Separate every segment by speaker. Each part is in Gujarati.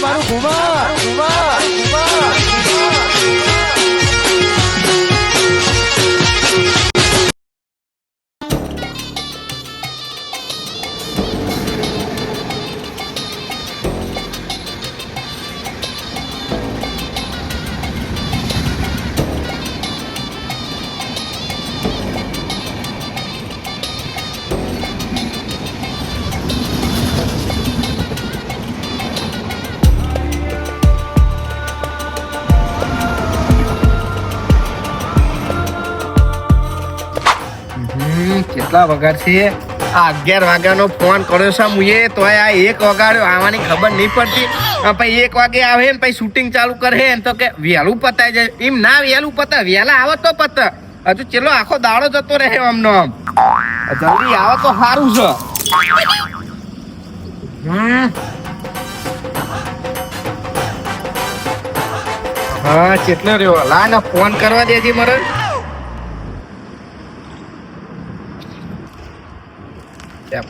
Speaker 1: મારું ઘુમા
Speaker 2: કેટલા વગાડ છે? આ 11 વાગ્યાનો ફોન કર્યો છે મુએ તોય આ 1 વગાડ્યો આવવાની ખબર નહીં પડતી. પછી 1 વાગે આવે ને પછી શૂટિંગ ચાલુ કરે ને તો કે વહેલું પતાય જાય. એમ ના વહેલું પતા, વહેલા આવે તો પતા. હજુ ચેલો આખો દાડો જતો રહે આમનો આમ. જલ્દી આવે તો સારું છે. હા કેટલો રહ્યો? લા ને ફોન કરવા દેજે મને.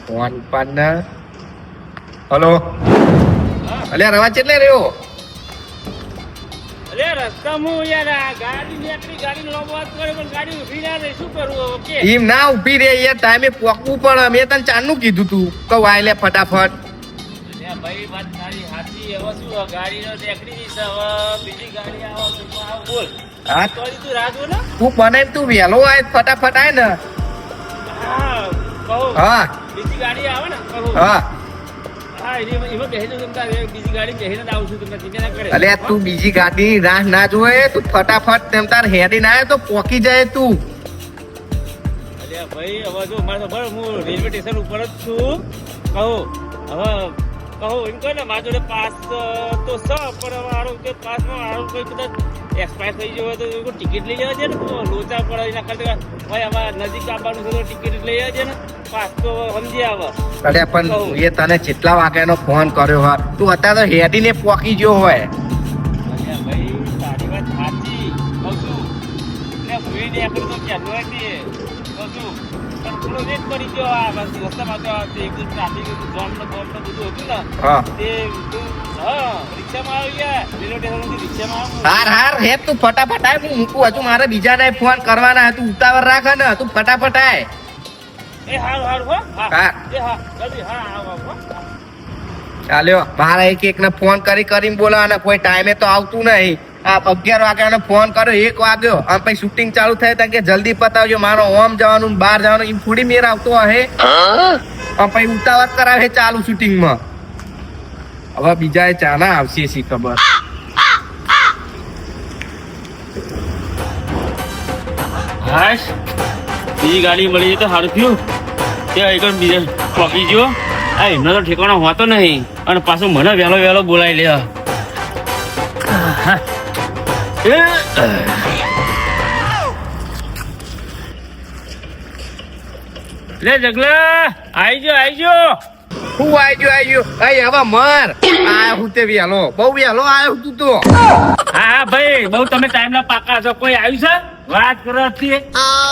Speaker 2: ફોન પાડને. હલો. અલ્યા રવા કેટલે રહ્યો?
Speaker 3: અરે રસ્તામાં યાર આ ગાડી નીકળી, ગાડી નો વાત કરે પણ ગાડી ઊભી ના રહી, શું કરવું ઓકે?
Speaker 2: એમ ના ઊભી રે યાર, ટાઈમે પોકવું પડે. મેં તને ચાંદનું કીધું તું કહું આય લે ફટાફટ.
Speaker 3: અલ્યા ભાઈ વાત તારી સાચી. હવે શું ગાડી નો નીકળી જઈશ, હવે બીજી ગાડી આવે તો આવ બોલ.
Speaker 2: હા
Speaker 3: તો તું રાહ જો ને.
Speaker 2: તું બનાય તું વહેલો આય ફટાફટ આય ને.
Speaker 3: હા કહો.
Speaker 2: હા
Speaker 3: બીજી ગાડી આવે ને કહો.
Speaker 2: હા
Speaker 3: હા એમાં બેસી જાઉં તમ તારે, બીજી ગાડી બેસીને જ આવું છું, તમને ચિંતા ના કરે.
Speaker 2: અલ્યા તું બીજી ગાડી રાહ ના જોવે. તું ફટાફટ તેમ તાર હેડી ના આવે તો પોકી જાય તું.
Speaker 3: અલ્યા ભાઈ હવે જો મારે ખબર, હું રેલવે સ્ટેશન ઉપર જ છું. કહો હવે કહો એમ કહે ને મારા જોડે પાસ તો સ, પણ હવે આરો કે પાસમાં આરો કોઈ કદાચ એક્સપાયર થઈ ગયો હોય તો કોઈ ટિકિટ લઈ લેવા છે ને, તો લોચા પડે એના કરતા ભાઈ હવે નજીક આવવાનું છે તો ટિકિટ લઈ લેવા છે ને, પાસ તો સમજી આવે.
Speaker 2: અલ્યા પણ એ તને કેટલા વાગ્યાનો ફોન કર્યો હા? તું અત્યારે તો હેડીને પોકી ગયો હોય.
Speaker 3: અલ્યા ભાઈ તારી વાત સાચી કહું છું. એટલે ભૂઈ ને આપણે તો ક્યાંનો હતી કહું છું, પણ થોડો વેટ કરી ગયો. આ બસ રસ્તામાં તો એકદમ ટ્રાફિક જોમ ને બોમ ને બધું હતું ને,
Speaker 2: હા
Speaker 3: તે તું રિક્ષામાં આવી ગયા, રેલવે સ્ટેશનથી રિક્ષામાં આવું.
Speaker 2: હાર હાર હેડ તું ફટાફટ આય. હું મૂકું, હજુ મારે બીજાને ફોન કરવાના. તું ઉતાવળ રાખ ને, તું ફટાફટ આય.
Speaker 3: એ હારું હારું હો. હા
Speaker 2: હા
Speaker 3: એ હા જલ્દી હા આવ આવ હો.
Speaker 2: ચાલ્યો. મારા એક ને ફોન કરીને બોલાવાના. કોઈ ટાઈમે તો આવતું નહીં. આ 11 વાગ્યાનો ફોન કર્યો, 1 વાગ્યો. આમ પછી શૂટિંગ ચાલુ થાય તો કે જલ્દી પતાવજો, મારો ઓમ જવાનું બહાર જવાનું. એમ થોડી મેર આવતો હે. આમ પછી ઉતાવળ કરાવે ચાલુ શૂટિંગમાં. હવે બીજા ચાના આવશે સી ખબર.
Speaker 3: હાશ બીજી ગાડી મળી જાય તો સારું થયું. ત્યાં એક બીજા પકી ગયો. આ એમનો તો ઠેકાણો હોતો નહીં, અને પાછું મને વહેલો વહેલો બોલાવી લે. લે જગલા આઈ જો.
Speaker 2: હું આયો અહીં હવે મર. આ હું તે વહેલો, બહુ વહેલો આવ્યો તું તો.
Speaker 3: હા ભાઈ બહુ તમે ટાઈમ ના પાકા છો. કોઈ આવ્યું છે વાત કરો છીએ?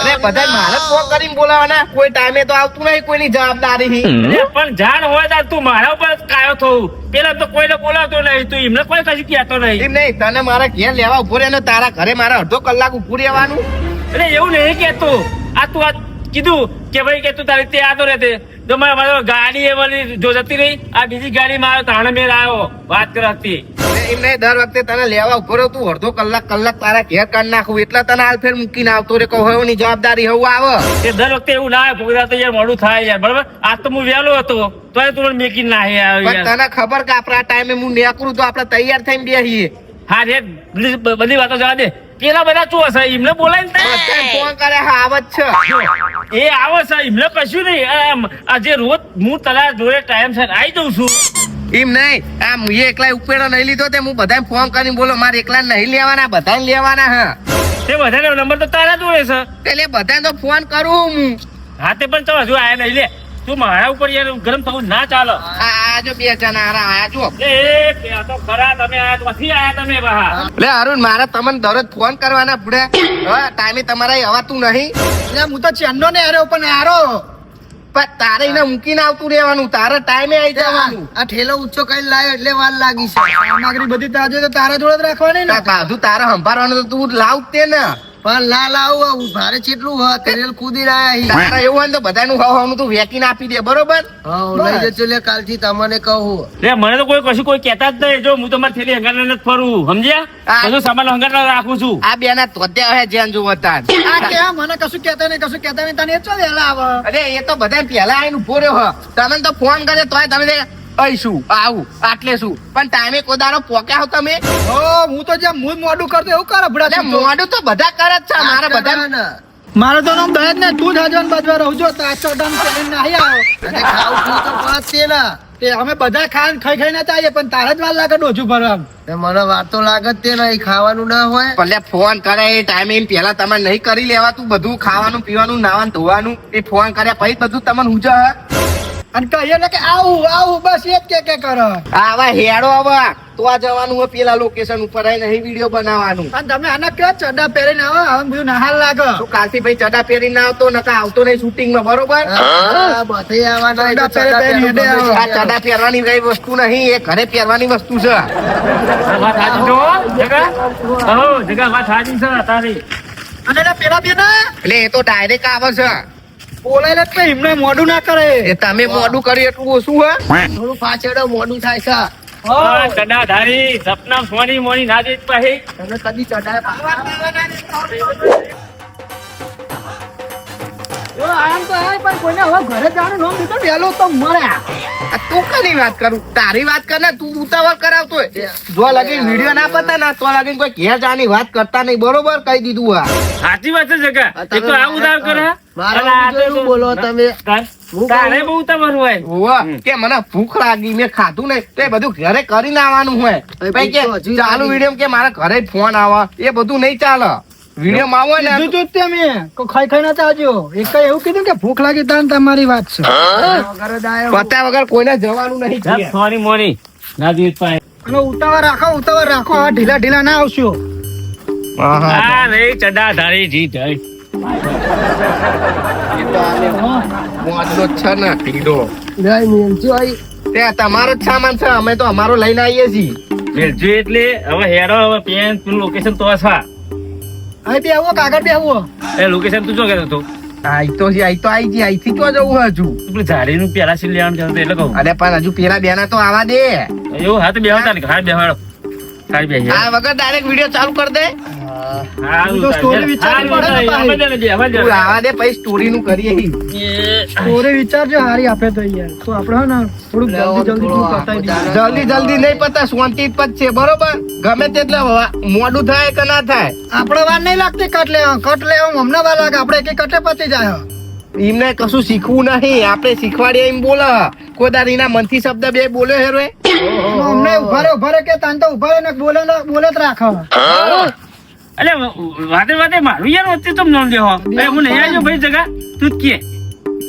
Speaker 2: અરે બધા મારે ફોન કરીને બોલાવાના. કોઈ ટાઈમે તો આવતું નહીં, કોઈની જવાબદારી નહીં.
Speaker 3: પણ જાણ હોય તો તું મારા ઉપર કાયો થવું. પેલા તો કોઈને બોલાવતો નહીં, તું એમને કોઈ કશું કહેતો નહીં.
Speaker 2: એમ નહીં, તને મારા ઘેર લેવા ઉભો રહે ને તારા ઘરે મારે અડધો કલાક ઉભું રહેવાનું.
Speaker 3: એટલે એવું નહીં કેતો. આ તું આ કીધું કે ભાઈ કે તું તારી તે આતો રહેતે તો મારે ગાડી એ વાળી જો જતી રહી. આ બીજી ગાડી માં આવ્યો તાણે મેર આવ્યો વાત કરતી.
Speaker 2: એમ નહીં, દર વખતે તને લેવા ઉભો રહ્યો. તું અડધો કલાક તારા ઘેર કાઢી નાખું એટલે તને હાલ ફેર મૂકીને આવતો રે. કહો ની જવાબદારી હોવું આવે.
Speaker 3: એ દર વખતે એવું ના આવે. પોગરા તો યાર મોડું થાય યાર. બરાબર આજ તો હું વહેલો હતો તો તું મને મેકી ના આવ્યો.
Speaker 2: તને ખબર કે આપણા ટાઈમે હું નીકળું તો આપણે તૈયાર થઈને બેસીએ.
Speaker 3: હા રે બધી વાતો જવા દે. પેલા બધા શું હશે એમને બોલાય ને
Speaker 2: ફોન કરે હા આવત છે.
Speaker 3: એ આવે છે એમને કશું નહીં. આજે રોજ હું તારા જોડે ટાઈમ સર આવી જઉં છું.
Speaker 2: એમ નહીં, આ હું એકલા ઉપેડો નહીં લીધો તે હું બધાને ફોન કરીને બોલો મારે એકલા નહીં લેવાના, બધાને લેવાના. હા
Speaker 3: તે બધાનો નંબર તો તારા જોડે છે.
Speaker 2: એટલે બધાને તો ફોન કરું હું.
Speaker 3: હા તે પણ તો હજુ આયા નહીં. લે તું મારા ઉપર યાર ગરમ થવું ના ચાલે.
Speaker 2: આ જો 2 જણા આયા જો.
Speaker 3: એ તો ખરા તમે આયા તો નથી આયા તમે બહાર.
Speaker 2: લે અરુણ, મારે તમને દરરોજ ફોન કરવાના પડે. ટાઈમે તમારા અવાતું નહીં.
Speaker 1: હું તો ચેન્નો ને હાર્યો પણ હારો
Speaker 2: પણ તારે એને મૂકીને આવતું રહેવાનું, તારે ટાઈમે આવી જવાનું.
Speaker 1: આ ઠેલો ઊંચો કઈ લાવ્યો એટલે વાર લાગી છે. સામગ્રી બધી તાજે તો તારા જોડે જ રાખવાની ને.
Speaker 2: બધું તારે સંભાળવાનું તો તું લાવ જ તે ને.
Speaker 1: પણ લા લાવું ભારે ચેટલું હ તેરેલ કૂદી રહ્યા
Speaker 2: તારે એવું હોય ને તો બધાનું ખાવાનું તું વેકીને આપી દે, બરોબર?
Speaker 1: લઈ જજો લે કાલથી તમને કહું.
Speaker 3: લે મને તો કોઈ કશું કોઈ કહેતા જ નહીં. જો હું તમારી થેલી હંગાર નથી ફરું, સમજ્યા?
Speaker 2: હા.
Speaker 3: બધું સામાન હંગાર રાખું છું.
Speaker 2: આ બે ના તોત્યા હોય જ્યાં જોવો તાર.
Speaker 1: આ કે મને કશું કહેતા નહીં તને એ ચો વેલા આવે.
Speaker 2: અરે એ તો બધા પેલા આવીને ઉભો રહ્યો હ. તમે તો ફોન કરે તોય તમે અહીં શું આવું આટલે શું, પણ ટાઈમે કોદારો પોક્યા હો તમે.
Speaker 1: હું તો જેમ હું મોડું કરતો એવું કરે
Speaker 2: એટલે મોડું તો બધા કરે જ છે, મારે બધા.
Speaker 1: મારે તો નામ દહેજ ને તું જ હજવાન બાજવા રહું છો તાચોડામ ચેલેન્જ નહીં આવો અને ખાવ તો પાસ છે ને તે અમે બધા ખાઈ ને ચાહીએ પણ તારે જ વાર લાગે ડોજું ભરવા. મને વાર તો લાગે જ તે નહીં ખાવાનું ના હોય.
Speaker 2: ભલે ફોન કરે એ ટાઈમે એમ પેલા તમારે નહીં કરી લેવાતું બધું ખાવાનું પીવાનું નાવાનું ધોવાનું, એ ફોન કર્યા પછી બધું તમને ઉજે
Speaker 1: અને કહીએ ને કે આવું બસ એ જ કે કરો.
Speaker 2: આવા હેડો આવા તો આ જવાનું હોય પેલા લોકેશન ઉપર આવીને અહીં વિડીયો બનાવવાનું.
Speaker 1: અને તમે આના કેવા ચડા પહેરીને આવો હવે બધું નહાલ લાગે.
Speaker 2: તો કાલથી ભાઈ ચડા પહેરીને આવતો નકા આવતો નહીં શૂટિંગ માં, બરોબર?
Speaker 1: બધે આવવાના
Speaker 2: આ ચડા પહેરવાની કઈ વસ્તુ નહીં, એ ઘરે પહેરવાની વસ્તુ છે.
Speaker 3: વાત સાચી છો, જગા? હો, જગા, વાત સાચી છે તારી.
Speaker 1: અને પેલા બે ના
Speaker 2: એટલે એ તો ડાયરેક્ટ આવે છે.
Speaker 1: બોલાય ને એમને મોઢું ના કરે.
Speaker 2: એ તમે મોડું કર્યું એટલું ઓછું હોય.
Speaker 1: થોડું પાછળ મોઢું થાય છે.
Speaker 3: હા, ચડાધારી, સપના મોની મોની ના દે પાહી.
Speaker 1: તમે કદી ચડાય આમ તો આય પણ કોઈને હવે ઘરે જવાનું નામ દીધો વહેલો તો મળ્યા.
Speaker 2: આ તું કની વાત કરું, તારી વાત કર ને, તું ઉતાવળ કરાવતો હોય. જો લગી વિડીયો ના પતા ને તો લગી કોઈ ઘેર જવાની વાત કરતા નહીં, બરોબર? કહી દીધું આ.
Speaker 3: સાચી વાત છે જગા. એ તો આ ઉદાર કરે.
Speaker 1: મારા શું બોલો તમે?
Speaker 3: તારે બહુ ઉતાવળ હોય.
Speaker 2: હોવે, કે મને ભૂખ લાગી મેં ખાધું નહીં તો એ બધું ઘરે કરીને આવવાનું હોય. પછી કે ચાલુ વિડીયો કે મારા ઘરે ફોન આવે, એ બધું નહીં ચાલે. વિડીયો માં આવે ને
Speaker 1: કીધું તું જ તમે ખાઈ ના ચાલજો. એક એવું કીધું કે ભૂખ લાગી તાન તમારી વાત છે.
Speaker 2: પત્યા વગર કોઈને જવાનું નહીં.
Speaker 3: સોની મોની ના દે પાહી.
Speaker 1: અને ઉતાવળ રાખો આ ઢીલા ના આવશો.
Speaker 3: આ રે ચડાધારી જી જય.
Speaker 2: મોજનો જ છે ને ઢીલો.
Speaker 1: જય મેલજો આઈ.
Speaker 2: તે તમારો જ સામાન છે, અમે તો અમારો લઈને આવીએ છીએ.
Speaker 3: મેલજો એટલે હવે હેરો હવે પેન લોકેશન તો છે.
Speaker 1: અહીં બે આવો કાગળ બે આવો.
Speaker 3: એ લોકેશન તું જો કહેતો હતો.
Speaker 2: આઈ તો આઈ જી આઈથી તો જવું હજુ.
Speaker 3: પેલું ઝાડીનું પેલા સીલ લેવાનું જતું એટલે કહું.
Speaker 2: અરે પણ હજુ પેલા બેના તો આવા દે.
Speaker 3: એવું હા તો બેહતા ને ઘાટ બેહાડો. ઘાટ બેહી.
Speaker 2: આ વગર ડાયરેક્ટ વિડીયો ચાલુ કરી દે.
Speaker 1: તો story વિચારવી પડે ને પાછી.
Speaker 2: તું આવા દે પછી સ્ટોરી નું કરીએ.
Speaker 1: સ્ટોરી વિચારજો હારી આપે તો યાર તો આપણે ને થોડુંક જલ્દી પતાવી દઈએ.
Speaker 2: જલ્દી નહીં પતા, શાંતિ જ છે, બરોબર? ગમે તેટલે મોડું થાય કે ના થાય,
Speaker 1: આપણે વાર નહીં લાગતી કટ લેવા હમણાં વાર લાગે. આપણે એક કટે પતી જાય.
Speaker 2: એમને કશું શીખવું નહીં, આપણે શીખવાડીએ એમ બોલે. કોદારીના મનથી શબ્દ બે બોલે હેરો.
Speaker 1: અમને ઉભા રે કે તાન તો ઉભા રે ને બોલે જ રાખો.
Speaker 3: અલે વાતે મારું યાર વચ્ચે તો નામ દેવો. હું નહીં આવ્યો ભાઈ જગા તું જ કે.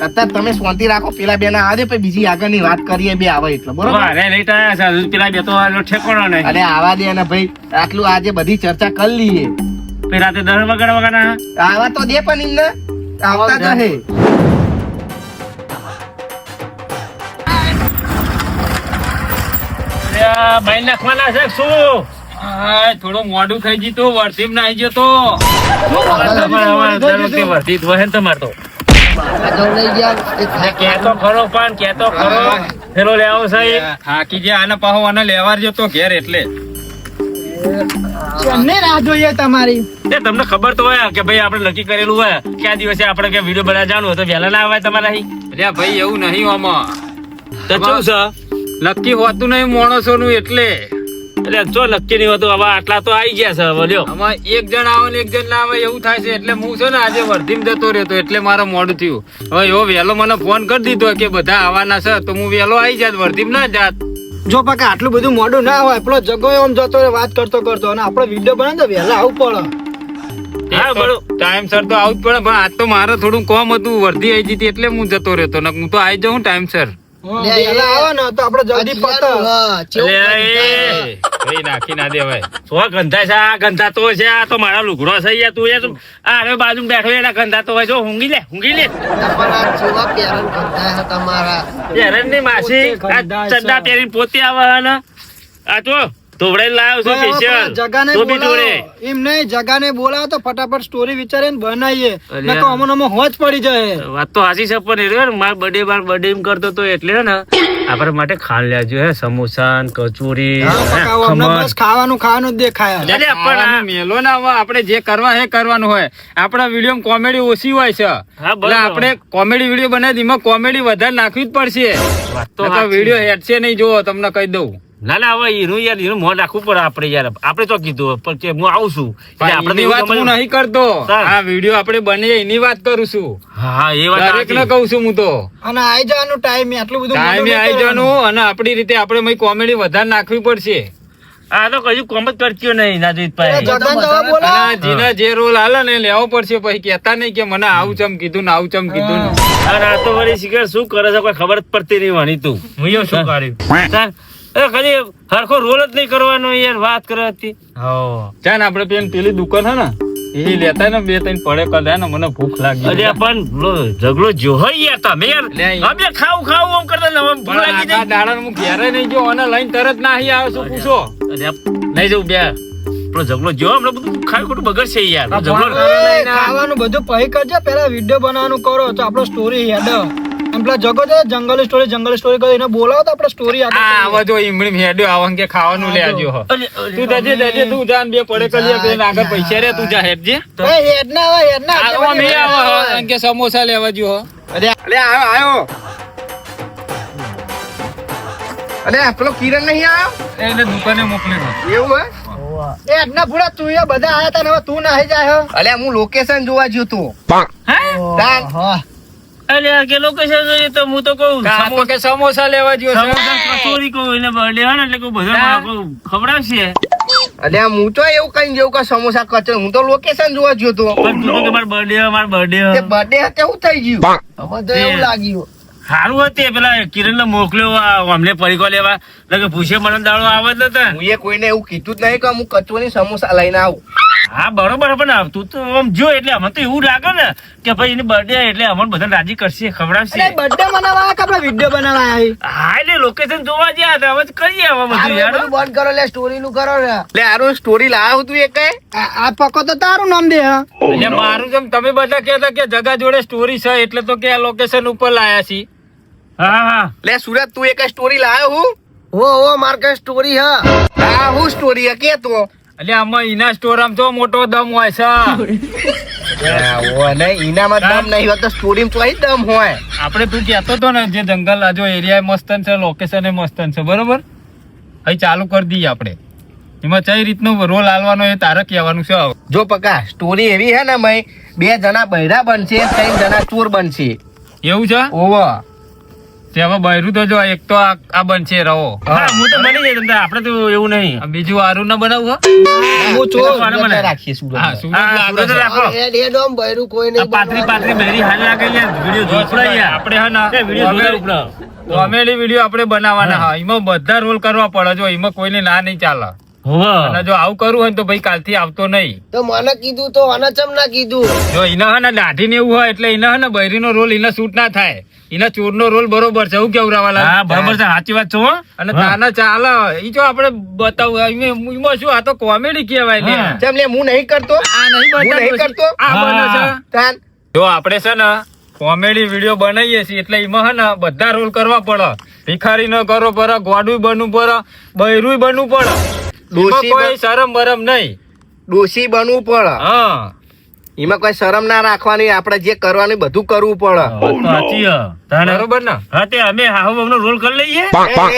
Speaker 2: અત્યારે તમે શાંતિ રાખો, પેલા બે ના આવે પછી બીજી આગળની વાત કરીએ. બે આવે એટલે બરોબર.
Speaker 3: અરે લેટ આવ્યા છે પેલા બે તો ઠેકોણો નહીં.
Speaker 2: અરે આવા દે ને ભાઈ, આટલું આજે બધી ચર્ચા કરી લઈએ.
Speaker 3: રાતે 10 વાગ્યા
Speaker 2: આવા તો દે પણ એમને આવતા જ હે.
Speaker 3: બાઈ નાખવાના છે શું? થોડું મોડું થઈ ગયું વર્તી ના આવી ગયો તો વર્તી વહે તમારે તો કેતો ખરો પણ કેતો ખરો પેલો લેવો છે થાકી ગયા આને પાહો આને લેવા જતો ઘેર એટલે
Speaker 1: ચેન્નઈ રાહ જોઈએ તમારી.
Speaker 3: તમને ખબર તો હોય કે ભાઈ આપણે નક્કી કરેલું હોય કે આ દિવસે આપણે કે વિડીયો બનાવવા જવાનું હોય તો વહેલા ના આવે તમારે અહીં.
Speaker 4: અરે ભાઈ એવું નહીં આમાં
Speaker 3: તો શું છે
Speaker 4: નક્કી હોતું નહીં માણસો નું એટલે
Speaker 3: એટલે જો નક્કી નહીં હોતું. હવે આટલા તો આવી ગયા છે બોલ્યો.
Speaker 4: આમાં એક જણ આવે ને એક જણ ના આવે એવું થાય છે એટલે હું છે ને આજે વર્ધીમ જતો રહ્યો એટલે મારે મોડું થયું. હવે એવો વહેલો મને ફોન કરી દીધો કે બધા આવવાના છે તો હું વહેલો આવી જાત, વર્ધીમ ના જાત.
Speaker 1: જો પાકા આટલું બધું મોડું ના હોય પેલો જગો એમ જતો રહે વાત કરતો અને આપણે વિડીયો બનાવે તો વહેલા આવવું પડે.
Speaker 3: હા બરોબર.
Speaker 4: ટાઈમસર તો આવું જ પડે પણ આજ તો મારે થોડું કોમ હતું, વર્ધી આવી જતી એટલે હું જતો રહ્યો. હું તો આવી જાઉં ટાઈમસર.
Speaker 1: વહેલા આવે ને તો આપણે જલ્દી પતે.
Speaker 4: કઈ નાખી ના દેવાય.
Speaker 3: સો ગંધા છે આ ગંધા તો છે આ તો મારા લુગડો છે યાર તું યાર આ હવે બાજુ બેઠો એના ગંધા તો હોય જો ઊંઘી લે હેરણ ની માસી આ ચડ્ડા પહેરીને પોતે આવે ને આ તો ધોવડાઈ લાવ્યો છું સ્પેશિયલ
Speaker 1: જગાને
Speaker 3: તો બી જોડે
Speaker 1: બોલાવો. એમ નહીં, જગાને બોલાવો તો ફટાફટ સ્ટોરી વિચારીને બનાવીએ. નકર અમો હોજ પડી જાય.
Speaker 3: વાત તો હાચી છે પણ એ માર બર્થડે એમ કરતો તો એટલે ને આપણા માટે ખાન લેજો હે સમોસા ને કચોરી
Speaker 1: હા, પકાવો. અમને બસ ખાવાનું જ દેખાય.
Speaker 3: અરે પણ આ
Speaker 4: મેલો ના આવે. આપણે જે કરવા હે કરવાનું હોય. આપણા વિડીયો કોમેડી ઓછી હોય છે. એટલે આપણે કોમેડી વિડીયો બનાવી એમાં કોમેડી વધારે નાખવી જ પડશે.
Speaker 3: વાત તો
Speaker 4: વિડીયો હેડશે નહીં. જોવો તમને કહી દઉં.
Speaker 3: ના હવે એનું મોં રાખવું પડે આપણે યાર આપણે તો કીધું પણ કે હું આવું છું એટલે આપણે
Speaker 4: એની વાત હું નહીં કરતો.
Speaker 3: સર.
Speaker 4: આ વિડીયો આપણે બની એની વાત કરું છું.
Speaker 3: હા એ વાત
Speaker 4: દરેક ને કહું છું હું તો.
Speaker 1: અને આઈ જવાનું ટાઈમે આટલું બધું
Speaker 4: ટાઈમે આવી જવાનું અને આપણી રીતે આપણે કોમેડી વધારે નાખવી પડશે.
Speaker 3: આ તો કશું કોમ જ કરતી નહીં નાજીતભાઈ
Speaker 1: જગાને જવા બોલો.
Speaker 4: અને જેને જે રોલ હાલે ને લેવો પડશે. પછી કહેતા નહીં કે મને આવું ચમ કીધું ને આવું ચમ કીધું ને.
Speaker 3: અને આ તો વળી શિખર શું કરે છે કોઈ ખબર જ પડતી નહીં વણી તું હું એવું શું કર્યું ખાલી હરખો રોલ જ નહીં કરવાનો યાર વાત કરે હતી
Speaker 4: ચાલ આપણે પેલી દુકાન હે ને એ લેતા ને 2-3 પડે કદા ને મને ભૂખ લાગી.
Speaker 3: અરે પણ ઝઘડો જો હોય યાર તમે યાર
Speaker 4: લે.
Speaker 3: અમે ખાવું આમ કરતા ને હવે ભૂખ
Speaker 4: પણ
Speaker 3: લાગી
Speaker 4: આ
Speaker 3: જાય
Speaker 4: દાડા હું ઘેરે નહીં જો અને લઈને તરત ના અહીં આવે શું પૂછો.
Speaker 3: અરે નહીં જવું બે પેલો ઝઘડો જો હમણાં બધું ખાઈ ખોટું બગડશે યાર
Speaker 4: આ
Speaker 3: ઝઘડો
Speaker 4: પણ-
Speaker 1: ખાવાનું બધું પહી કરજે. પેલા વિડીયો બનાવવાનું કરો તો આપણો સ્ટોરી હેડ. એમ પેલા જગો છે જંગલ સ્ટોરી કરી એને બોલાવો તો આપણે સ્ટોરી
Speaker 4: આ આવા જો ઈમડી હેડ્યો આવા કે ખાવાનું લે આજો હો. તું જજે તું જા ને 2 પડે કરી લે આગળ પૈસા રે તું જા હેડજે.
Speaker 1: હેડ ના આવે હેડ ના
Speaker 4: આવા મે આવા હો એમ કે સમોસા લેવા જો હો.
Speaker 2: અરે આયો અરે પેલો કિરણ નહીં આવ્યો
Speaker 4: એને દુકાને મોકલી દો.
Speaker 2: એવું હે
Speaker 1: હેડ ના ભૂડા તું એ બધા આયા તા ને હવે તું નાહી જાય હો.
Speaker 2: અલ્યા હું લોકેશન જોવા ગયો તો તાન.
Speaker 1: હા
Speaker 3: અરે કે લોકેશન જોઈએ તો હું તો કહું
Speaker 4: આ તો કે સમોસા લેવા જો છે.
Speaker 3: સમોસા કચોરી કહું એને બર્થડે હોય ને એટલે કહું બધા ખવડાવશે
Speaker 2: અલ્યા હું તો એવું કઈ જેવું કે સમોસા કચો હું તો લોકેશન જોવા ગયો તો
Speaker 3: પણ તું તો કે મારો બર્થડે
Speaker 2: તે બર્થડે હતો એવું થઈ ગયું
Speaker 1: અમે તો એવું લાગ્યું.
Speaker 3: સારું હતું પેલા કિરણ ને મોકલ્યો અમને પરીકો લેવા એટલે પૂછે મને દાડો આવે જ નતા
Speaker 2: હું એ કોઈને એવું કીધું જ નહીં કે હું કચોરી સમોસા લઈને આવું
Speaker 3: હા બરોબર પણ તું તો આમ જો એટલે અમને તો એવું લાગે ને કે ભાઈ એની બર્થડે એટલે અમને બધા રાજી કરશે ખવડાવશે
Speaker 1: અરે બર્થડે મનાવવા કે આપણે વિડીયો બનાવવા આયા
Speaker 3: હા એટલે લોકેશન જોવા ગયા હતા હવે તો કરીએ હવે બધું યાર
Speaker 1: બંધ કરો લે સ્ટોરી નું કરો લે.
Speaker 2: એટલે આરું સ્ટોરી લાવ્યો તું એ કઈ
Speaker 1: આ પકો તો તારું નામ દે હા.
Speaker 4: એટલે મારું જેમ તમે બધા કહેતા કે જગા જોડે સ્ટોરી છે એટલે તો કે આ લોકેશન ઉપર લાયા છી.
Speaker 3: હા
Speaker 2: લે સુરત તું એ કઈ સ્ટોરી લાવ્યો હું
Speaker 1: ઓ માર કઈ સ્ટોરી હા.
Speaker 2: હા હું સ્ટોરી હે કે તો
Speaker 4: એટલે આમાં ઈના સ્ટોર આમ તો મોટો દમ હોય છે.
Speaker 2: ઓ નહીં ઈનામાં દમ નહીં હોત તો સ્ટોરી માં ચોઈ દમ હોય
Speaker 4: આપણે તું કહેતો હતો ને જે જંગલ આ જો એરિયા મસ્તન છે લોકેશન એ મસ્તન છે બરોબર. અહીં ચાલુ કરી દઈએ આપણે. એમાં કઈ રીતનો રોલ આલવાનો એ તારે કહેવાનું છે.
Speaker 2: જો પકા સ્ટોરી એવી હે ને મય 2 જણા બૈરા બનશે 3 જણા ચોર બનશે
Speaker 4: એવું છે
Speaker 2: ઓવા
Speaker 4: તે હવે બૈરું તો જો એક તો આ બનશે રહો.
Speaker 3: હા હું તો બની જાય તમને આપણે તો એવું નહીં
Speaker 4: આ બીજું આરું ના બનાવું
Speaker 1: હું ચોર
Speaker 2: સુરત રાખીએ સુરત
Speaker 4: હા સુરત
Speaker 3: હા
Speaker 4: લાગે
Speaker 3: સુરત
Speaker 4: છે.
Speaker 3: રાખો
Speaker 1: હેડ હેડ ઓમ બૈરું કોઈ
Speaker 3: આ પાત્રી બેરી હાલ લાગે યાર વિડિયો જોઈ યાર
Speaker 4: આપણે હે ને
Speaker 3: વિડિયો જોઈ ઉપડો
Speaker 4: કોમેડી વિડીયો આપણે બનાવવાના હા. એમાં બધા રોલ કરવા પડે. જો એમાં કોઈને ના નહીં ચાલે. અને જો આવું કરવું હોય ને તો ભાઈ કાલથી આવતો નહીં.
Speaker 1: તો મને કીધું તો આને ચમ ના કીધું.
Speaker 4: જો એના હે ને દાઢી ને એવું હોય એટલે એના હે ને બૈરીનો રોલ એને શૂટ ના થાય. એના ચોરનો રોલ બરોબર છે એવું કેવું રાવાલા.
Speaker 3: હા બરાબર છે સાચી વાત છે હો
Speaker 4: અને તાના ચાલે ઈ જો આપણે બતાવું એમાં શું આ તો કોમેડી કહેવાય લે.
Speaker 3: હા.
Speaker 2: તેમ લે હું નહીં કરતો
Speaker 4: આ નહીં
Speaker 2: હું નહીં
Speaker 4: બતાવતો.
Speaker 2: કરતો
Speaker 4: આ બને છે.
Speaker 2: તાન
Speaker 4: જો આપણે છે ને કોમેડી વિડીયો બનાવીએ છીએ એટલે એમાં હે ને બધા રોલ કરવા પડે. ભિખારી ન કરો પડે, ગોડું બનવું પડે, બૈરું બનવું પડે. એમાં
Speaker 2: ડોશી
Speaker 4: કોઈ શરમ બરમ નહીં.
Speaker 2: ડોશી બનવું પડે
Speaker 4: હા
Speaker 2: એમાં કોઈ શરમ ના રાખવાની આપણે જે કરવાનું બધું કરવું પડે
Speaker 3: વાત તો સાચી હે તાને
Speaker 4: બરોબર ને.
Speaker 3: હા તે અમે હાહુ બહુનો રોલ કરી લઈએ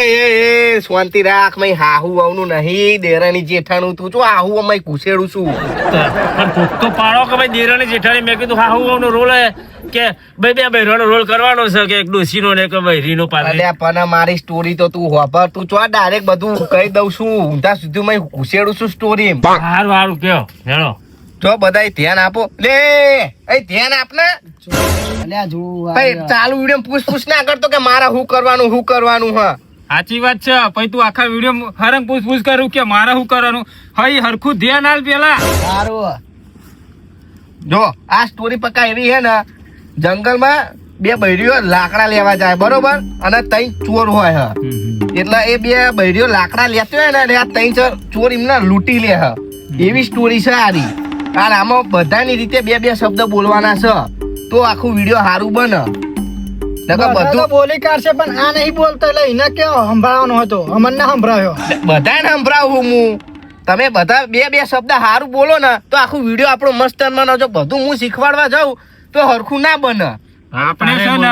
Speaker 2: એ શાંતિ રાખ મય હાહુ આવનું નહીં દેરાની જેઠાણું તું જો હાહુ અમે ઘુસેડું છું
Speaker 3: પણ કોક તો પાડો કે ભાઈ દેરાણી જેઠાણી મેં કીધું હાહુ બહુનો રોલ હે કે ભાઈ બે બહેરોનો રોલ કરવાનો છે કે એક ડોશીનો ને એક બહેરીનો પાછળ
Speaker 2: અલ્યા પણ મારી સ્ટોરી તો તું હોભર તું ચો ડાયરેક્ટ બધું કહી દઉં છું ઊંધા સુધી મય ઘુસેડું છું સ્ટોરી
Speaker 3: હારું કયો હેલો
Speaker 2: જો બધા ધ્યાન આપો લે એ ધ્યાન આપ ને
Speaker 1: અલ્યા જો
Speaker 2: ભાઈ ચાલુ વિડીયો પૂછ ના કરતો કે મારા શું કરવાનું હા
Speaker 4: સાચી વાત છે પછી તું આખા વિડીયો હરંગ પૂછ કરું કે મારે શું કરવાનું હઈ હરખું ધ્યાન આલ પેલા
Speaker 1: સારું
Speaker 2: જો આ સ્ટોરી પક્કા એવી હે ને જંગલમાં બે બૈરીઓ લાકડા લેવા જાય બરોબર અને તઈ ચોર હોય હ એટલે એ બે બૈરીઓ લાકડા લેતો હોય ને આ તઈ ચોર એમને લૂંટી લે હ એવી સ્ટોરી છે આની અને આમાં બધાની રીતે બે શબ્દ બોલવાના છે તો આખું વિડીયો સારું બને નકર બધું
Speaker 1: બોલી કાઢશે પણ આ નહીં બોલતો એટલે એને કેવો સંભળાવવાનો હતો અમને સંભળાવ્યો
Speaker 2: બધાને સંભળાવું હું તમે બધા બે શબ્દ સારું બોલો ને તો આખું વિડીયો આપણો મસ્ત બને જો બધું હું શીખવાડવા જાઉં તો હરખું ના બને
Speaker 4: આપણે છે ને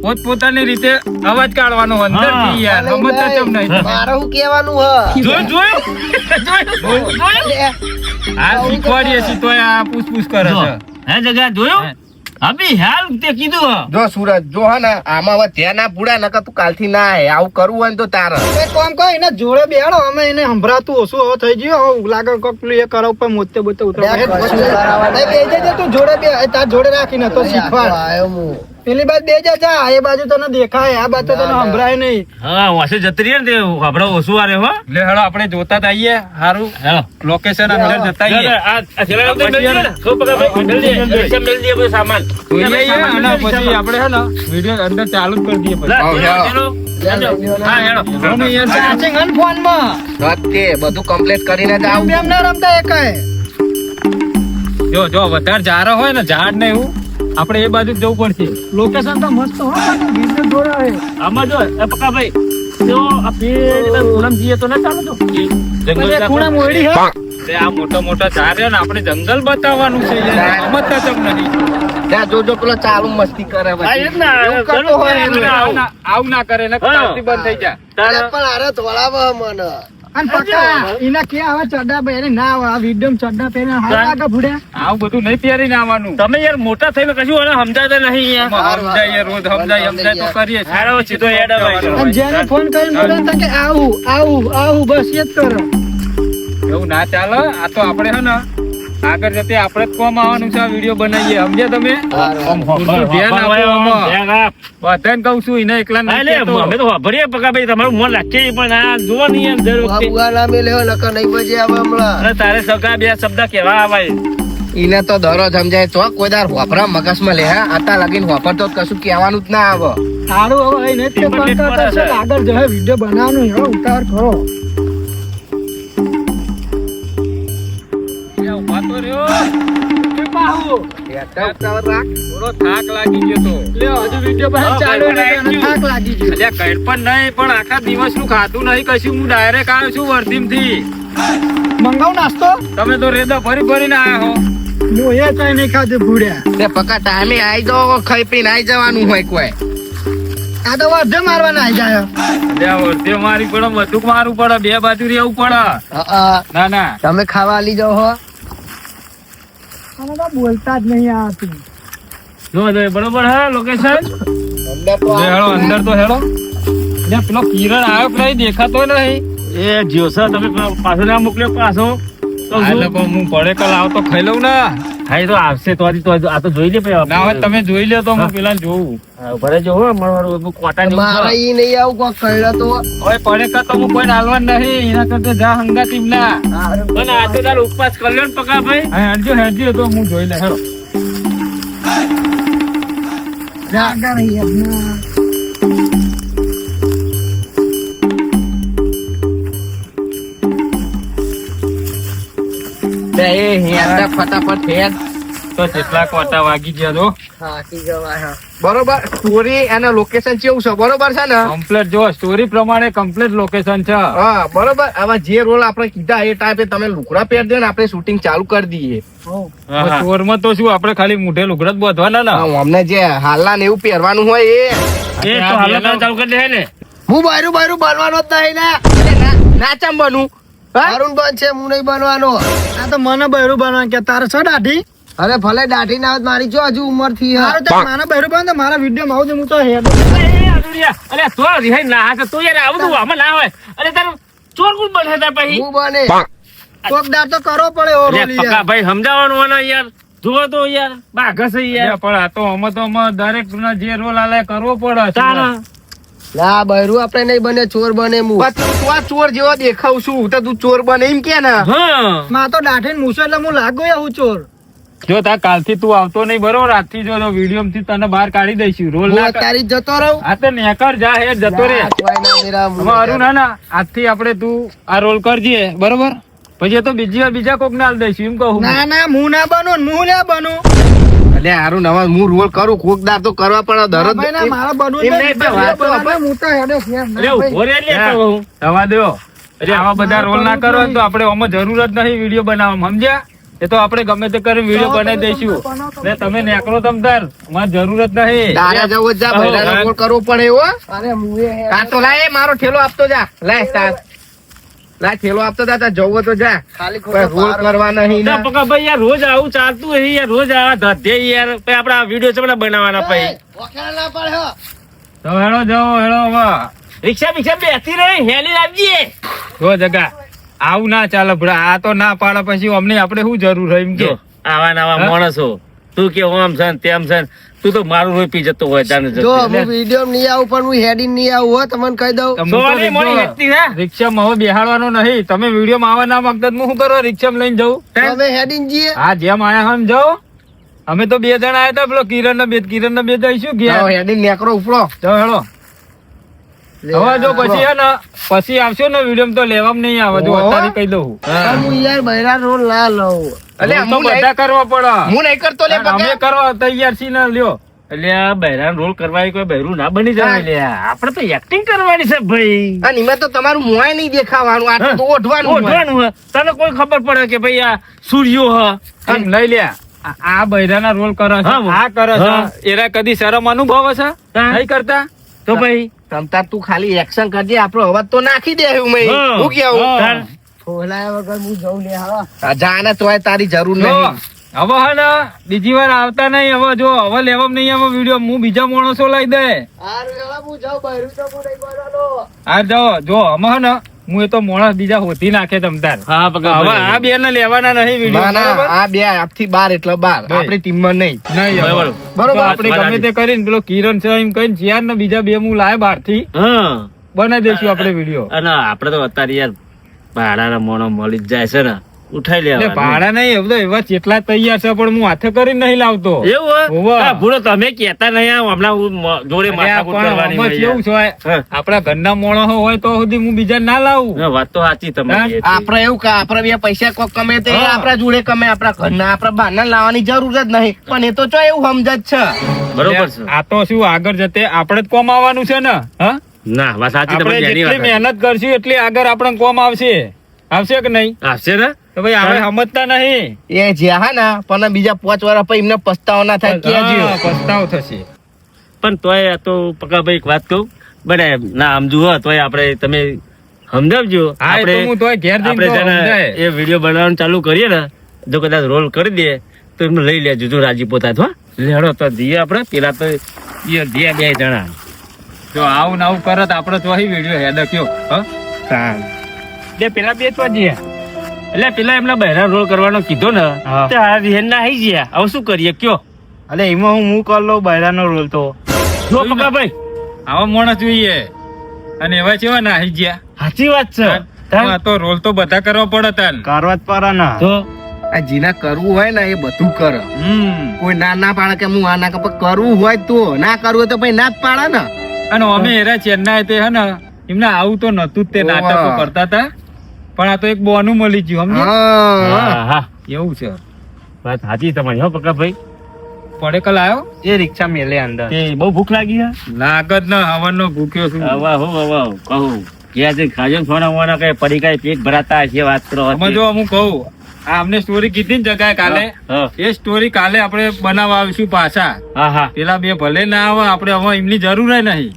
Speaker 4: પોતપોતાની રીતે અવાજ કાઢવાનો અંદર થી યાર સમજતા કેમ નહીં
Speaker 1: મારે શું કહેવાનું
Speaker 4: આ શીખવાડીએ છીએ તોય આ પૂછ કરે છે
Speaker 3: હે જગા જોયું અભી હાલ તે કીધું
Speaker 2: જો સુરજ જો હે ને આમાં હવે ત્યાં ના પૂડા નકર તું કાલથી ના આય આવું કરવું હોય ને તો તારે
Speaker 1: કોમ કહો એને જોડે બેહાડો અમે એને સંભળાતું ઓછું હવે થઈ ગયું હવે લાગે કોક પેલું એ કરાવ પર મોતે બોતે ઉતરો તું જોડે બે તાર જોડે રાખીને તો શીખવાડ પેલી બાજુ બે જા એ બાજુ તને દેખાય આ બાજુ તને સંભળાય નહીં
Speaker 3: હા વાસે જતી રહી ને તે આપડે ઓછું આરે હો
Speaker 4: લે હેડો આપણે જોતા જ આવીએ સારું
Speaker 3: હેલો
Speaker 4: લોકેશન અંદર જતા આવીએ
Speaker 3: આ છેલ્લા તો મેલ દે સો પકા ભાઈ મેલ દે મેલ દે બધું સામાન
Speaker 4: જોઈએ અને પછી આપણે હે ને વિડીયો અંદર ચાલુ જ કરી દઈએ પછી
Speaker 3: હા હેલો
Speaker 4: અને યાર
Speaker 1: ચાર્જિંગ અન ફોન માં
Speaker 2: તે બધું કમ્પ્લીટ કરીને જ આવું
Speaker 1: એમ ના રમતા એકાય
Speaker 4: જો વધારે ઝાડ હોય ને ઝાડ ને એવું આપણે એ બાજુ જ જવું પડશે
Speaker 1: લોકેશન તો મસ્ત હો બીજું જોડે
Speaker 3: આમાં જો એ પકા ભાઈ જો આ પેડ પૂનમ જીએ તો ના ચાલે તો જંગલ
Speaker 1: ખૂણા મોડી હે
Speaker 4: તે આ મોટા ઝાડ છે ને આપણે જંગલ બતાવવાનું છે યાર સમજતા કેમ નહીં
Speaker 2: ત્યાં જોજો પેલો ચાલુ મસ્તી કરે
Speaker 3: આ એ જ ના
Speaker 2: એવું કરતો હોય એનું.
Speaker 4: આવું ના કરે ને કાલથી બંધ થઈ જાય
Speaker 1: પણ આરે ધોળાવે મને અન પક્કા ઈના કે આવા ચડ્ડા પહેરે ના આવે આ વિડીયો ચડ્ડા પહેરે હારા આગા ભૂડ્યા
Speaker 4: આવું બધું નહીં પહેરીને આવવાનું
Speaker 3: તમે યાર મોટા થઈને કશું એને સમજાતા નહીં યાર
Speaker 4: સમજાય રોજ સમજાય તો કરીએ છીએ.
Speaker 3: હારો સીધો હેડ ભાઈ
Speaker 1: અને જેને ફોન કરીને બોલે ને કે આવું બસ એ જ કરો
Speaker 4: એવું ના ચાલે આ તો આપણે હે ને આગળ જતે આપણે જ કોમ આવવાનું છે આ વિડીયો બનાવીએ સમજ્યા તમે ધ્યાન આપો આમાં. બધાને કહું છું એને એકલા નહીં કહેતો.
Speaker 3: અમે તો વાપરીએ પકા ભાઈ તમારું મન રાખીએ પણ આ જોવો નહીં એમ દર વખતે અરે તારે સગા બે શબ્દ કેવા આવાય
Speaker 2: ઈને તો દરરોજ સમજાય તો કોઈ દાર વાપરા મગજમાં લે હા આતા લગીન વાપરતો જ કશું કહેવાનું જ ના આવે
Speaker 1: સારું હવે એને જ તે ફોન કરતા છે આગળ જો વિડીયો બનાવવાનું હવે ઉતાર કરો
Speaker 4: ઉભા તો રહ્યો.
Speaker 1: કે બાહુ
Speaker 4: થોડો થાક લાગી ગયો તો
Speaker 1: લ્યો હજુ વિડીયો બહાર ચાલુ ને તને થાક લાગી ગયો
Speaker 4: અલ્યા કઈ પણ નહીં પણ આખા દિવસનું ખાધું નહીં કશું હું ડાયરેક્ટ આવ્યો છું વર્ધીમથી.
Speaker 1: મંગાવ નાસ્તો
Speaker 4: તમે તો રેદા ભરીને આયા હો
Speaker 1: હું એ કઈ નહીં ખાધું ભૂડ્યા
Speaker 2: તે પક્કા ટાઈમે આવી જાઓ ખાઈ પીને આવી જવાનું હોય કોઈ
Speaker 1: આ તો વધે મારવાના આવી જાય
Speaker 4: અલ્યા વર્ધીઓ મારી પડે બધું મારવું પડે બે બાજુ રહેવું પડે ના
Speaker 1: તમે ખાવા લઈ જાઓ હો અમે તો બોલતા જ નહીં આવતું
Speaker 3: જો બરોબર હા લોકેશન
Speaker 4: હેડો અંદર તો હેડો અલ્યા પેલો કિરણ આવ્યો કે નહીં દેખાતો નહીં
Speaker 3: એ જ્યોસા તમે પાછો ના મોકલ્યો પાછો
Speaker 4: આ લોકો હું પડે કલ આવ તો ખાઈ લઉં ને
Speaker 3: હા તો આવશે તો આ તો જોઈ લે
Speaker 4: ના હોય તમે જોઈ લો તો હું પેલા જોઉં
Speaker 3: ભરે જો મારું કોટા
Speaker 1: મારે ઈ નહીં આવું કોઈ કહેલા તો
Speaker 4: હવે પડે કા તો હું કોઈ હાલવા નહીં એના કરતા જા હંગાતી ના
Speaker 3: પણ આ તો તાર ઉપવાસ કર્યો ને પકા ભાઈ
Speaker 4: હેડજો તો હું જોઈ લે હેડો
Speaker 1: જાગા રહી અબના
Speaker 2: ફટાફટ ફેર
Speaker 4: તો જેટલા કોટા વાગી ગયા તો
Speaker 1: થાકી જવાય
Speaker 2: બરોબર સ્ટોરી અને લોકેશન કેવું છે બરોબર છે ને
Speaker 4: કમ્પ્લીટ જો સ્ટોરી પ્રમાણે કમ્પ્લીટ લોકેશન છે
Speaker 2: હા બરોબર હવે જે રોલ આપણે કીધા એ ટાઈપે તમે લુગડા પહેર દો ને આપણે શૂટિંગ ચાલુ કરી દઈએ
Speaker 4: સ્ટોરમાં તો શું આપણે ખાલી મૂઠે લુગડા જ બાંધવાના ને
Speaker 2: હા, અમને જે હાલના ને એવું પહેરવાનું હોય
Speaker 3: એ તો હાલ ચાલુ કરી દે ને
Speaker 1: હું બાયરું બનવાનો જ નહીં ને
Speaker 2: ના ચમ બનું
Speaker 1: અરુણ બન છે હું નહીં બનવાનો આ તો મને બહેરું બનવાનું કે તારે છે દાઢી અરે ભલે દાઢી ના હોત મારી જો હજુ ઉંમર થી મને બહેરું બન મારા વિડીયો માં આવું હું તો હેડ
Speaker 3: અરે તો રિહાઈ ના હશે તો યાર આવું આમાં ના હોય અરે તારું ચોર કોણ બને તાર પછી
Speaker 1: હું બને કોક દાર તો કરવો પડે એવો રોલ
Speaker 3: પક્કા
Speaker 1: યાર.
Speaker 3: ભાઈ સમજાવવાનું હોય ને યાર. જુઓ તો યાર બાઘસ છે યાર.
Speaker 4: પણ આ તો અમે દરેક ના જે રોલ આલે કરવો પડે
Speaker 3: તારા
Speaker 1: ના બૈરું આપણે નહીં બને ચોર બને હું
Speaker 2: પણ તું આ ચોર જેવો દેખાવ છું તો તું ચોર બને એમ કે ને
Speaker 3: હા
Speaker 1: માં તો દાઢીને મૂછો એટલે હું લાગુ હું ચોર.
Speaker 4: જો તા કાલથી તું આવતો નહીં બરોબર આજથી જો વિડીયો થી તને બહાર કાઢી દઈશું રોલ ના
Speaker 1: હું તારી જતો રહું.
Speaker 4: આ તો નેકર જા હે જતો રે હવે અરુણ હે ને આજથી આપણે તું આ રોલ કરજે બરોબર પછી તો બીજી વાર બીજા કોક ને આલ દઈશું એમ કહું
Speaker 1: ના ના હું ના બનું ને હું ના બનું.
Speaker 2: એટલે હારું નવા હું રોલ કરું કોકદાર તો કરવા પડે
Speaker 1: ના
Speaker 2: દરરોજ
Speaker 1: ભાઈ ના, મારે બનવું
Speaker 2: એમ
Speaker 1: જ
Speaker 2: નહીં,
Speaker 1: નહીં.
Speaker 2: વાતો
Speaker 1: બનાવે, હું તો હેડે છે એમ. ના
Speaker 3: અરે
Speaker 1: ભાઈ.
Speaker 3: ઉભો રે લે તો હું.
Speaker 4: થવા દો આવા બધા રોલ ના કરો ને તો આપણે આમાં જરૂર જ નહીં વિડીયો બનાવવા સમજ્યા એ તો આપણે ગમે તે કરી વિડીયો બનાવી દઈશું ને તમે નેકરો તમ તાર અમારે જરૂર જ નહીં
Speaker 2: તારે જવો જ જા ભાઈલાનો રોલ કરવો પડે એવો
Speaker 1: અરે મુએ હે.
Speaker 2: કાં તો લાય મારો ઠેલો આપતો જા લાય તાર લાય ઠેલો આપતો જા તાર જવો તો જા
Speaker 1: ખાલી
Speaker 2: કોઈ
Speaker 1: ખોટો
Speaker 2: રોલ કરવા નહીં
Speaker 3: ના
Speaker 2: ને
Speaker 3: પક્કા ભાઈ યાર રોજ આવું ચાલતું હોય યાર રોજ આ ધધે યાર પછી આપણે આ વિડીયો ચમડા બનાવવાના પછી
Speaker 1: વખાણ ના પડે હો.
Speaker 4: તો હેડો જાઓ હેડો હવે
Speaker 3: રિક્ષા બિક્ષા બેસી રહી હેલી લાવજે
Speaker 4: જો જગા આવું ના ચાલે ભડા આ તો ના પાડે પછી અમને આપણે શું જરૂર હોય એમ કે
Speaker 3: જો આવા નવા માણસો તું કે ઓમ છે ને તેમ છે ને, તું તો મારું રોઈ પી જતો હોય તાને
Speaker 1: જો હું વિડીયો નહીં આવું પણ હું હેડિંગ નહીં આવું હો તમને કહી દઉં.
Speaker 4: તમે તો
Speaker 3: સોરી મોડી હેઠતી હે
Speaker 4: રિક્ષામાં હવે બેહાડવાનો નહીં તમે વિડીયો માં આવવા ના માંગતા તો હું શું કરો રિક્ષામાં લઈને જવું
Speaker 1: તમે હેડિંગ જઈએ.
Speaker 4: હા જેમ આયા હમ જાઓ અમે તો 2 જણા આયા તા પેલો કિરણ ને બે જઈશું
Speaker 2: જાઓ,
Speaker 4: ગયા
Speaker 2: હેડી નેકરો ઉપડો
Speaker 4: જાઓ હેડો હવે જો પછી હે ને પછી આવશો ને વિડીયો તો લેવામાં નહીં આવે જો
Speaker 2: ઓહો.
Speaker 4: અત્યારે કહી દઉં
Speaker 1: પણ હું યાર બૈરા રોલ ના લઉં.
Speaker 2: એટલે
Speaker 4: રોલ તો
Speaker 2: હું નહીં-
Speaker 4: બધા કરવા પડે
Speaker 2: હું નહીં કરતો લે
Speaker 4: અમે
Speaker 2: પગે
Speaker 4: કરવા તૈયાર છીએ ને લ્યો
Speaker 3: એટલે આ બહેરાન રોલ કરવા કોઈ બહેરું ના બની જાય લે આપણે તો એક્ટિંગ કરવાની છે ભાઈ
Speaker 2: અને એમાં તો તમારું મોંય નહીં દેખાવાનું આટલું તો ઓઢવાનું હોય.
Speaker 3: ઓઢવાનું હે. તને કોઈ ખબર પડે કે ભાઈ આ સૂર્યો હ
Speaker 4: એમ લઈ લે આ બૈરાના રોલ કરે છે
Speaker 3: હા,
Speaker 4: આ કરે છે
Speaker 3: હા.
Speaker 4: એરા કદી શરમ અનુભવે છે
Speaker 3: હા.
Speaker 4: નહીં કરતા
Speaker 3: તો ભાઈ
Speaker 2: તમતાર તું ખાલી એક્શન કરજે આપણો અવાજ તો નાખી દે હું મેં
Speaker 3: હા.
Speaker 2: હું કેવું
Speaker 4: હા.
Speaker 3: તાર.
Speaker 1: ફોલાયા વગર હું જઉં લે હા.
Speaker 2: આ જાને તોય તારી જરૂર
Speaker 4: જો,
Speaker 2: નહીં
Speaker 4: હવે હે ને બીજી વાર આવતા નહીં હવે જો હવે લેવામાં નહીં આવે વિડીયો હું બીજા માણસો લઈ દે
Speaker 1: હારું હેડો, હું જાઉં બૈરું તો હું નહીં બનાવવાનો.
Speaker 4: આ જાઓ જો અમે હે ને હું એ તો માણસ બીજા હોતી નાખે તમતાર
Speaker 3: હા પક્કા
Speaker 4: હવે
Speaker 3: ભાઈ.
Speaker 4: આ બે ને લેવાના નહીં
Speaker 2: ના
Speaker 4: વિડીયો
Speaker 2: ના
Speaker 4: બરાબર?
Speaker 2: આ બે આપથી બાર એટલે બાર
Speaker 4: ભાઈ.
Speaker 2: આપણી ટીમમાં નહીં
Speaker 4: નહીં હવે.
Speaker 3: બરાબર.
Speaker 2: બરોબર.
Speaker 4: તો આપણે ગમે તે કરીને પેલો કિરણ છે એમ કહીને જ્યાં ને બીજા બે હું લાય બહાર થી
Speaker 3: હા
Speaker 4: બનાવી દઈશું આપણે વિડીયો
Speaker 3: અને આપણે તો અત્યારે યાર ભાડાના મોણો મળી જ જાય છે ને ઉઠાઈ
Speaker 4: એટલે
Speaker 3: લેવા
Speaker 4: ભાડા નહીં હવે તો એવા જેટલા તૈયાર છે પણ હું હાથે કરીને નહીં લાવતો
Speaker 3: એવું
Speaker 4: હોવે.
Speaker 3: હોય ભૂલો તમે કેતા નહીં આ હમણાં હું જોડે
Speaker 4: અરે આ
Speaker 3: માથાકૂટ
Speaker 4: પણ
Speaker 3: કરવાની
Speaker 4: આમાં
Speaker 3: હોય
Speaker 4: કેવું
Speaker 3: યાર.
Speaker 4: છે
Speaker 3: હા.
Speaker 4: આપણા ઘરના માણસો હોય તો સુધી હું બીજા ના લાવું
Speaker 3: હા, વાત તો સાચી તમારી એ.
Speaker 2: આપણે એવું કે આપણે બે પૈસા કોક કમે તે
Speaker 4: હા.
Speaker 2: આપણા જોડે કમે આપણા ઘરના આપણા બહારના લાવવાની જરૂર જ નહીં પણ એ તો ચો એવું સમજ જ છે
Speaker 3: બરોબર છે
Speaker 4: આ તો શું આગળ જતે આપણે જ કોમ આવવાનું છે ને હા
Speaker 3: ના વાત સાચી
Speaker 4: આપણે
Speaker 3: તમારી એની
Speaker 4: જેટલી
Speaker 3: વાત
Speaker 4: મહેનત કરશું એટલી આગળ આપણે કોમ આવશે આવશે કે નહીં
Speaker 3: આવશે ને
Speaker 4: તો ભાઈ આપણે સમજતા નહીં
Speaker 2: એ જ્યાં હા ને પણ બીજા 5 વર્ષ પછી એમને પસ્તાવો ના થાય કેજો
Speaker 4: હા, પસ્તાવ થશે
Speaker 3: પણ તોય આ તો પક્કા ભાઈ એક વાત કહું બને ના સમજુ હો તોય આપણે તમે સમજાવજો
Speaker 4: હા એ તો હું તોય ઘેર જઈને
Speaker 3: આપણે
Speaker 4: તો
Speaker 3: છે ને
Speaker 4: સમજાય.
Speaker 3: એ વિડીયો બનાવવાનું ચાલુ કરીએ ને જો કદાચ રોલ કરી દે તો એમને લઈ લેજો જો રાજી પોતા તો લેડો તો જઈએ આપણે પેલા તો એ જે બે જણા
Speaker 4: જો આવું ને આવું કરત આપણે તો અહીં વિડીયો હેડ કયો હા બે પેલા બે તો જઈએ
Speaker 3: એટલે પેલા એમના બહેરા રોલ કરવાનો કીધો ને
Speaker 4: હા.
Speaker 3: તે આ રિહેન ના આવી ગયા હવે શું કરીએ કયો
Speaker 4: અલે એમાં હું કરી લઉં બૈરાનો રોલ તો
Speaker 3: જો પક્કા ભાઈ
Speaker 4: આવા માણસ જોઈએ અને એવા કેવા ના આવી ગયા
Speaker 3: સાચી વાત છે
Speaker 4: આ તો રોલ તો બધા કરવા પડે તન કરવા જ પડે ને
Speaker 3: તો
Speaker 2: આ જીના કરવું હોય ને એ બધું કરે કોઈ ના ના પાડે કે હું આ ના કર કરવું હોય તો ના કરવું હોય તો ભાઈ ના જ પાડે ને
Speaker 4: અને અમે એરા ચેન્નાઈ તે હે ને એમને આવું તો નતું જ તે
Speaker 2: ઓવા.
Speaker 4: નાટકો કરતા હતા પણ આ તો એક બોનું મળી ગયું સમજે
Speaker 2: હા
Speaker 3: હા હા
Speaker 4: એવું છે
Speaker 3: વાત સાચી તમારી હો પક્કા ભાઈ
Speaker 4: પડે કલ આવ્યો
Speaker 2: એ રિક્ષા મેલે અંદર
Speaker 3: તે બહુ ભૂખ લાગી હે
Speaker 4: લાગત ન હવનનો ભૂખ્યો છું
Speaker 3: હવા હો હવા કહું ક્યાં છે ખાજો ને સોના મોના કઈ પડી કઈ પેટ ભરાતા હશે વાત કરો
Speaker 4: અમે જો હું કહું આ અમને સ્ટોરી કીધી ને જગાએ કાલે
Speaker 3: હા
Speaker 4: એ સ્ટોરી કાલે આપણે બનાવવા આવીશું પાછા
Speaker 3: હા હા
Speaker 4: પેલા બે ભલે ના આવે આપણે હવે એમની જરૂર જ નહીં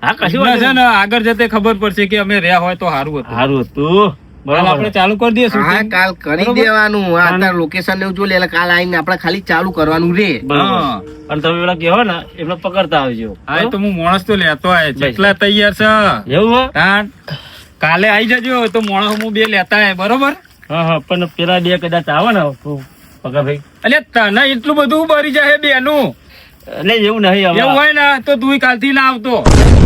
Speaker 3: હા કશું
Speaker 4: એમને
Speaker 3: વાંધો
Speaker 4: છે
Speaker 3: નહીં.
Speaker 4: ને આગળ જતે ખબર પડશે કે અમે રહ્યા હોય તો સારું હતું
Speaker 3: સારું હતું
Speaker 4: હાલ આપણે ચાલુ કરી દઈએ
Speaker 2: હા
Speaker 4: shooting.
Speaker 2: કાલ કરી
Speaker 4: બરોબર?
Speaker 2: દેવાનું આ તાર લોકેશન ને જો લે એટલે કાલ આવીને આપણે ખાલી ચાલુ કરવાનું રે
Speaker 3: બરોબર.
Speaker 4: હા.
Speaker 3: અને તમે પેલા કહો ને એમને પકડતા આવજો
Speaker 4: હા એ તો હું માણસ તો લેતો આય જેટલા તૈયાર છે
Speaker 3: એવું હો
Speaker 4: તાન કાલે આવી જજો તો માણસ હું બે લેતા આય બરોબર
Speaker 3: હા પણ પેલા બે કદાચ આવે ને પગાભાઈ
Speaker 4: અલ્યા તને એટલું બધું ભરી જાય બેનું
Speaker 3: એટલે એવું નહીં
Speaker 4: એવું
Speaker 3: હવે
Speaker 4: હોય ને તો તું કાલથી ના આવતો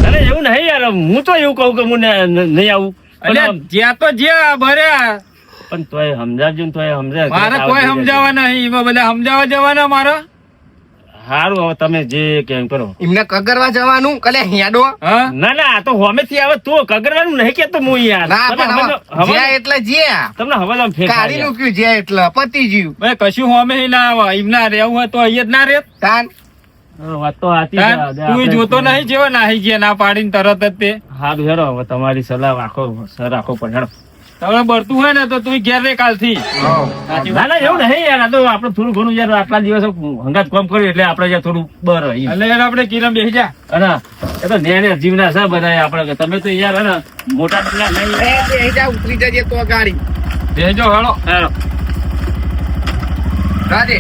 Speaker 3: અરે એવું નહીં યાર હું તો એવું કહું કે હું નહીં આવું
Speaker 4: અલ્યા જ્યાં તો જ્યાં ભર્યા
Speaker 3: પણ તોય સમજાવજો ને તોય સમજાવ
Speaker 4: મારે કોઈ સમજાવવા નહીં એમાં બધા સમજાવવા જવાના મારા
Speaker 3: સારું હવે તમે જે કેમ કરો
Speaker 2: એમને કગરવા જવાનું કલે હેડો
Speaker 4: હા
Speaker 3: ના આ તો હોમેથી આવે તો કગરવાનું નહીં કેતો હું યાર
Speaker 2: ના
Speaker 3: તમે
Speaker 2: પણ
Speaker 3: હવે-
Speaker 2: જ્યાં એટલે જ્યાં
Speaker 3: તમને હવે આમ ફેર
Speaker 2: કાઢી
Speaker 3: થાય
Speaker 2: મૂક્યું જ્યાં એટલે પતી ગયું
Speaker 4: ભાઈ કશું હોમે ના આવે એમના રહેવું હોય તો અહીંયા જ ના રે
Speaker 2: તાન
Speaker 3: યાર. વાત તો સાચી છે.
Speaker 4: તું
Speaker 3: આપણે-
Speaker 4: જોતો નહીં જેવા નાહી ગયા ના પાડીને તરત જ તે
Speaker 3: સારું હેડો હવે તમારી સલાહ રાખો સર રાખો પણ હેડો
Speaker 4: તમે બળતું હોય ને તો તું ઘેર રે કાલથી
Speaker 3: ના એવું નહીં યાર આ તો આપણે થોડું ઘણું યાર આટલા દિવસ હંગાત કામ કર્યું એટલે આપણે યાર થોડું બર હોય.
Speaker 4: એટલે યાર આપણે કિરણ બેસી જા
Speaker 3: અને એ તો નેને જીવના છે બધા આપણે તમે તો યાર હે ને મોટા પેલા નહીં
Speaker 2: એ જા ઉતરી જજે તો ગાડી
Speaker 4: બેસજો હાલો
Speaker 3: હેડો.
Speaker 2: રાજે